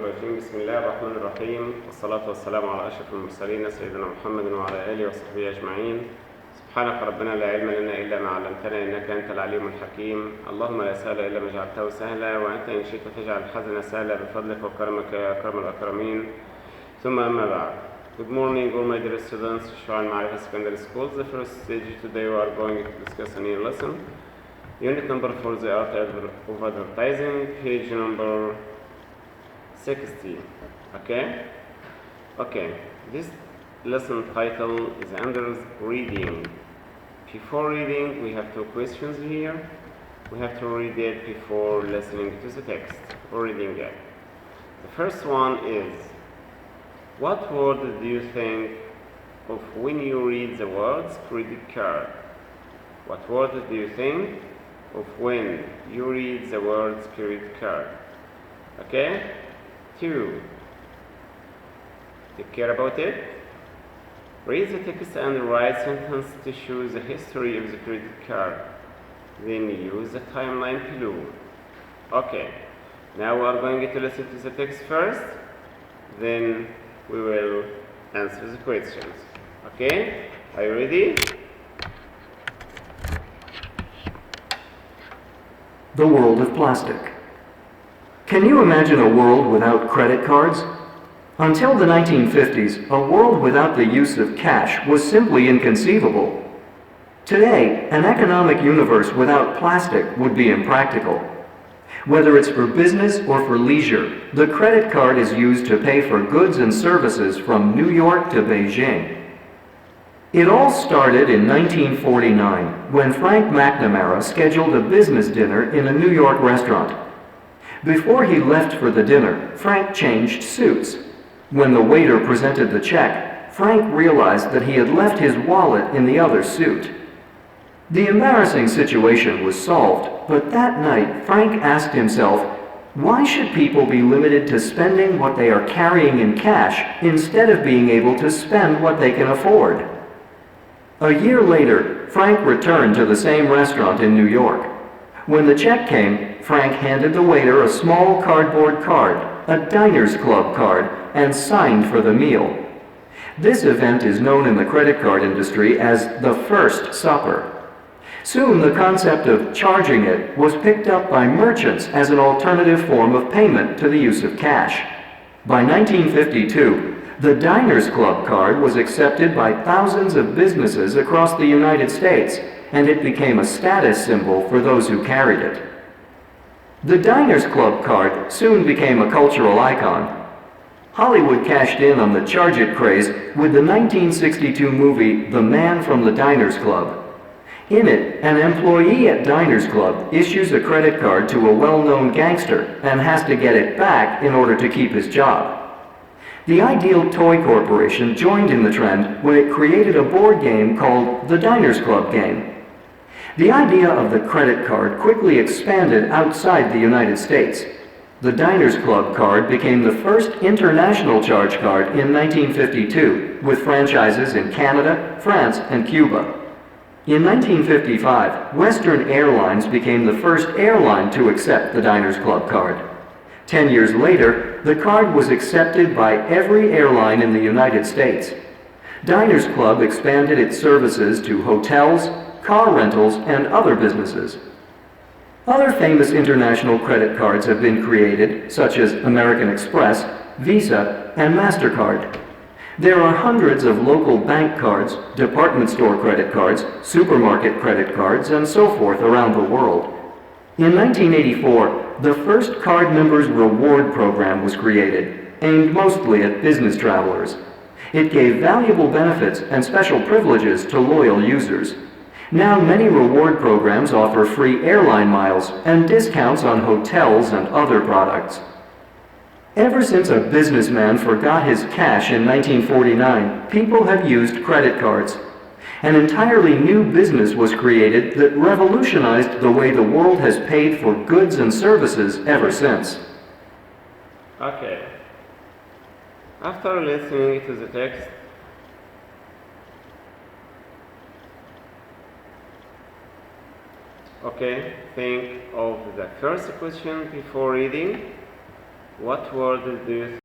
بسم الله الرحمن الرحيم، والصلاة والسلام على أشرف المرسلين سيدنا محمد وعلى آله وصحبه أجمعين. سبحانك ربنا لا علم لنا إلا ما علمتنا إنك أنت العليم الحكيم. اللهم لا سهل إلا ما جعلته سهلا، وأنت إن شئت تجعل الحزن سهلا بفضلك وكرمك يا أكرم الأكرمين. ثم أما بعد. Good morning all my dear students of Shu'aib Ma'arif Secondary School. The first stage today we are going to discuss a new lesson. Unit number 4, the art of advertising, page number 60. Okay, this lesson title is under reading. Before reading, we have two questions here. We have to read it before listening to the text or reading it. The first one is, what word do you think of when you read the words credit card? What word do you think of when you read the words credit card? Okay? 2. Take care about it. Read the text and write sentence to show the history of the credit card. Then use the timeline below. Okay. Now we are going to listen to the text first. Then we will answer the questions. Okay? Are you ready? The world of plastic. Can you imagine a world without credit cards? Until the 1950s, a world without the use of cash was simply inconceivable. Today, an economic universe without plastic would be impractical. Whether it's for business or for leisure, the credit card is used to pay for goods and services from New York to Beijing. It all started in 1949 when Frank McNamara scheduled a business dinner in a New York restaurant. Before he left for the dinner, Frank changed suits. When the waiter presented the check, Frank realized that he had left his wallet in the other suit. The embarrassing situation was solved, but that night Frank asked himself, why should people be limited to spending what they are carrying in cash instead of being able to spend what they can afford? A year later, Frank returned to the same restaurant in New York. When the check came, Frank handed the waiter a small cardboard card, a Diners Club card, and signed for the meal. This event is known in the credit card industry as the First Supper. Soon the concept of charging it was picked up by merchants as an alternative form of payment to the use of cash. By 1952, the Diners Club card was accepted by thousands of businesses across the United States, and it became a status symbol for those who carried it. The Diners Club card soon became a cultural icon. Hollywood cashed in on the Charge It craze with the 1962 movie The Man from the Diners Club. In it, an employee at Diners Club issues a credit card to a well-known gangster and has to get it back in order to keep his job. The Ideal Toy Corporation joined in the trend when it created a board game called the Diners Club game. The idea of the credit card quickly expanded outside the United States. The Diners Club card became the first international charge card in 1952, with franchises in Canada, France, and Cuba. In 1955, Western Airlines became the first airline to accept the Diners Club card. 10 years later, the card was accepted by every airline in the United States. Diners Club expanded its services to hotels, car rentals, and other businesses. Other famous international credit cards have been created, such as American Express, Visa, and MasterCard. There are hundreds of local bank cards, department store credit cards, supermarket credit cards, and so forth around the world. In 1984, the first Card Members Reward Program was created, aimed mostly at business travelers. It gave valuable benefits and special privileges to loyal users. Now many reward programs offer free airline miles and discounts on hotels and other products. Ever since a businessman forgot his cash in 1949, people have used credit cards. An entirely new business was created that revolutionized the way the world has paid for goods and services ever since. Okay. After listening to the text, think of the first question before reading. What words do you